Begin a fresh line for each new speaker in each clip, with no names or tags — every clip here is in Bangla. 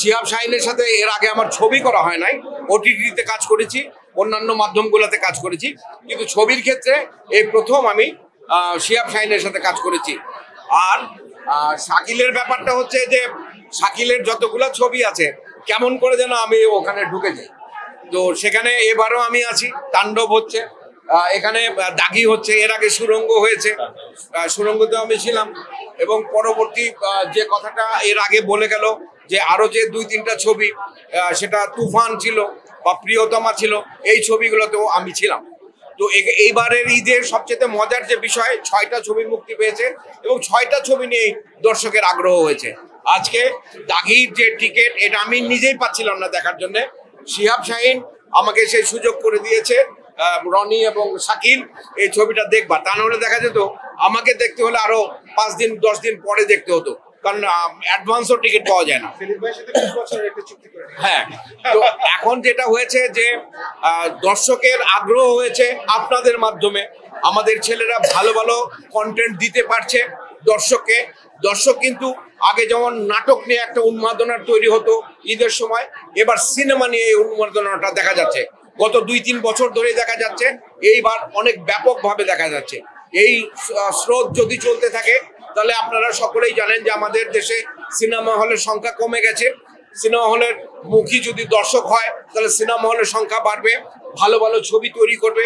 শিহাব শাহিনের সাথে এর আগে আমার ছবি করা হয় নাই, ওটিটিতে কাজ করেছি, অন্যান্য মাধ্যমগুলোতে কাজ করেছি, কিন্তু ছবির ক্ষেত্রে এই প্রথম আমি শিহাব শাহিনের সাথে কাজ করেছি। আর শাকিলের ব্যাপারটা হচ্ছে যে শাকিলের যতগুলো ছবি আছে কেমন করে যেন আমি ওখানে ঢুকে যাই। তো সেখানে এবারও আমি আছি, তাণ্ডব হচ্ছে, এখানে দাগি হচ্ছে, এর আগে সুরঙ্গ হয়েছে, সুরঙ্গতেও আমি ছিলাম। এবং পরবর্তী যে কথাটা এর আগে বলে গেল যে আরো যে 2-3টা ছবি, সেটা তুফান ছিল বা প্রিয়তমা ছিল, এই ছবিগুলোতেও আমি ছিলাম। তো এইবারের ঈদের সবচেয়ে মজার যে বিষয়, 6টা ছবি মুক্তি পেয়েছে এবং 6টা ছবি নিয়ে দর্শকের আগ্রহ হয়েছে। আজকে দাগির যে টিকিট, এটা আমি নিজেই পাচ্ছিলাম না দেখার জন্য, শিহাব শাহিন আমাকে সেই সুযোগ করে দিয়েছে। রনি এবং শাকিল এই ছবিটা দেখবা, তা নাহলে দেখা যেত আমাকে দেখতে হলে আরো 5-10 দিন পরে দেখতে হতো, কারণ অ্যাডভান্সও টিকিট পাওয়া যায় না। হ্যাঁ, তো এখন যেটা হয়েছে যে দর্শকের আগ্রহ হয়েছে আপনাদের মাধ্যমে, আমাদের ছেলেরা ভালো ভালো কন্টেন্ট দিতে পারছে দর্শককে। দর্শক কিন্তু আগে যেমন নাটক নিয়ে একটা উন্মাদনার তৈরি হতো ঈদের সময়, এবার সিনেমা নিয়ে এই উন্মাদনাটা দেখা যাচ্ছে। গত 2-3 বছর ধরে দেখা যাচ্ছে, এইবার অনেক ব্যাপকভাবে দেখা যাচ্ছে। এই স্রোত যদি চলতে থাকে তাহলে আপনারা সকলেই জানেন যে আমাদের দেশে সিনেমা হলের সংখ্যা কমে গেছে। সিনেমা হলের মুখী যদি দর্শক হয় তাহলে সিনেমা হলের সংখ্যা বাড়বে, ভালো ভালো ছবি তৈরি করবে,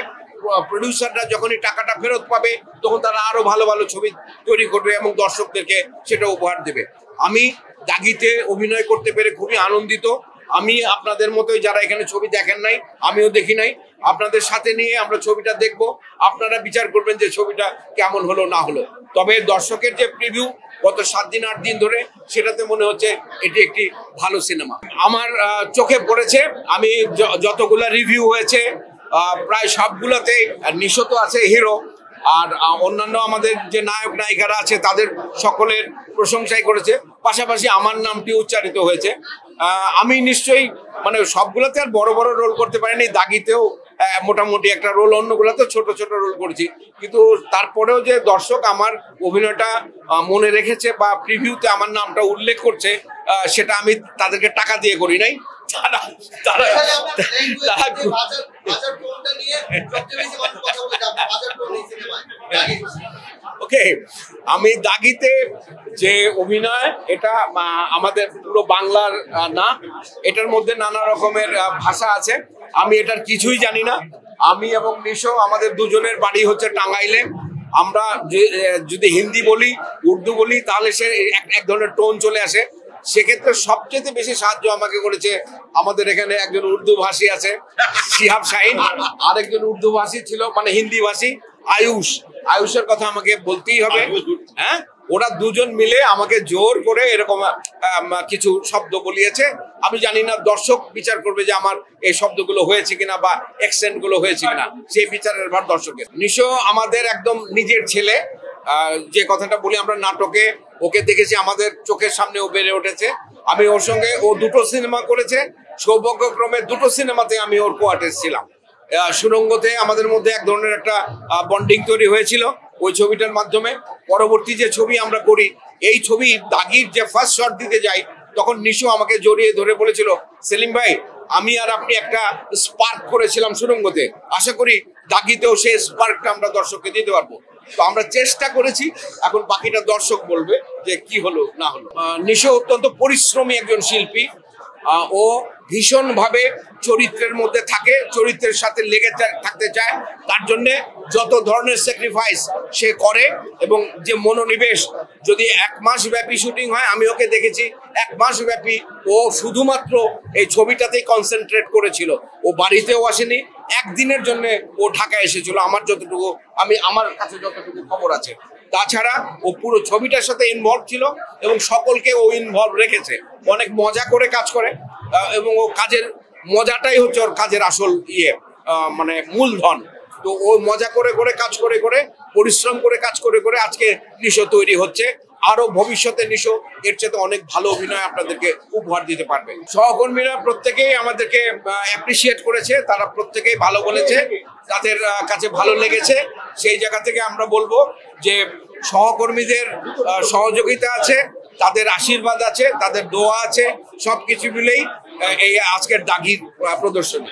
প্রডিউসাররা যখনই টাকাটা ফেরত পাবে তখন তারা আরো ভালো ভালো ছবি তৈরি করবে এবং দর্শকদেরকে সেটা উপহার দেবে। আমি দাগিতে অভিনয় করতে পেরে খুবই আনন্দিত। আমি আপনাদের মতোই যারা এখানে ছবি দেখেন নাই, আমিও দেখি নাই, আপনাদের সাথে নিয়ে আমরা ছবিটা দেখব, আপনারা বিচার করবেন যে ছবিটা কেমন হলো না হলো। তবে দর্শকের যে প্রিভিউ গত 7-8 দিন ধরে, সেটাতে মনে হচ্ছে এটি একটি ভালো সিনেমা। আমার চোখে পড়েছে, আমি যতগুলা রিভিউ হয়েছে প্রায় সবগুলোতে নিশো তো আছে হিরো, আর অন্যান্য আমাদের যে নায়ক নায়িকারা আছে তাদের সকলের প্রশংসাই করেছে, পাশাপাশি আমার নামটি উচ্চারিত হয়েছে। আমি নিশ্চয়ই মানে সবগুলোতে আর বড় বড় রোল করতে পারিনি, দাগিতেও মোটামুটি একটা রোল, অন্যগুলোতে ছোট ছোট রোল করেছি, কিন্তু তারপরেও যে দর্শক আমার অভিনয়টা মনে রেখেছে বা প্রিভিউতে আমার নামটা উল্লেখ করছে, সেটা আমি তাদেরকে টাকা দিয়ে করি নাই। ওকে, আমি দাগিতে যে অভিনয়, এটা আমাদের পুরো বাংলার না, এটার মধ্যে নানা রকমের ভাষা আছে, আমি এটার কিছুই জানি না। আমি এবং নিশো, আমাদের দুজনের বাড়ি হচ্ছে টাঙ্গাইলে। আমরা যদি হিন্দি বলি, উর্দু বলি, তাহলে সে এক ধরনের টোন চলে আসে। সেক্ষেত্রে সবচেয়ে বেশি সাহায্য আমাকে করেছে, আমাদের এখানে একজন উর্দু ভাষী আছে শিহাব শাহিন, আরেকজন উর্দু ভাষী ছিল মানে হিন্দি ভাষী আয়ুষের কথা আমাকে বলতেই হবে। হ্যাঁ, ওরা দুজন মিলে আমাকে জোর করে এরকম কিছু শব্দ বলিয়েছে। আমি জানি না, দর্শক বিচার করবে যে আমার এই শব্দগুলো হয়েছে কিনা বা অ্যাকসেন্ট গুলো হয়েছে কিনা, সেই বিচারের ভার দর্শকের। নিশো আমাদের একদম নিজের ছেলে। যে কথাটা বলি, আমরা নাটকে ওকে দেখেছি, আমাদের চোখের সামনে ও বেড়ে উঠেছে। আমি ওর সঙ্গে, ও 2টো সিনেমা করেছে, সৌভাগ্যক্রমে 2টো সিনেমাতে আমি ওর কোয়ার্টার্স ছিলাম। সুরঙ্গতে আমাদের মধ্যে এক ধরনের একটা বন্ডিং তৈরি হয়েছিল ওই ছবিটার মাধ্যমে। পরবর্তী যে ছবি আমরা করি, এই ছবি দাগির যে ফার্স্ট শট দিতে যাই, তখন নিশো আমাকে জড়িয়ে ধরে বলেছিল, সেলিম ভাই, আমি আর আপনি একটা স্পার্ক করেছিলাম সুরঙ্গতে, আশা করি দাগিতেও সেই স্পার্কটা আমরা দর্শককে দিতে পারবো। তো আমরা চেষ্টা করেছি, এখন বাকিটা দর্শক বলবে যে কি হলো না হলো। নিশো অত্যন্ত পরিশ্রমী একজন শিল্পী, ও ভীষণভাবে চরিত্রের মধ্যে থাকে, চরিত্রের সাথে লেগে থাকতে চায়, তার জন্যে যত ধরনের স্যাক্রিফাইস সে করে। এবং যে মনোনিবেশ, যদি 1 মাস ব্যাপী শুটিং হয়, আমি ওকে দেখেছি 1 মাস ব্যাপী ও শুধুমাত্র এই ছবিটাতেই কনসেন্ট্রেট করেছিল। ও বাড়িতেও আসেনি, একদিনের জন্য ও ঢাকায় এসেছিল, আমার কাছে যতটুকু খবর আছে। তাছাড়া ও পুরো ছবিটার সাথে ইনভলভ ছিল এবং সকলকে ও ইনভলভ রেখেছে, অনেক মজা করে কাজ করে। এবং ও কাজের মজাটাই হচ্ছে ওর কাজের আসল মানে মূলধন। তো ও মজা করে করে কাজ করে করে, পরিশ্রম করে কাজ করে করে আজকে নিশো তৈরি হচ্ছে। আরো ভবিষ্যতে নিশো এর চেয়ে অনেক ভালো অভিনয় আপনাদেরকে উপহার দিতে পারবে। সহকর্মীরা প্রত্যেকেই আমাদেরকে অ্যাপ্রিসিয়েট করেছে, তারা প্রত্যেকেই ভালো বলেছে, তাদের কাছে ভালো লেগেছে। সেই জায়গা থেকে আমরা বলবো যে সহকর্মীদের সহযোগিতা আছে, তাদের আশীর্বাদ আছে, তাদের দোয়া আছে, সবকিছু মিলেই এই আজকের দাগির প্রদর্শনী।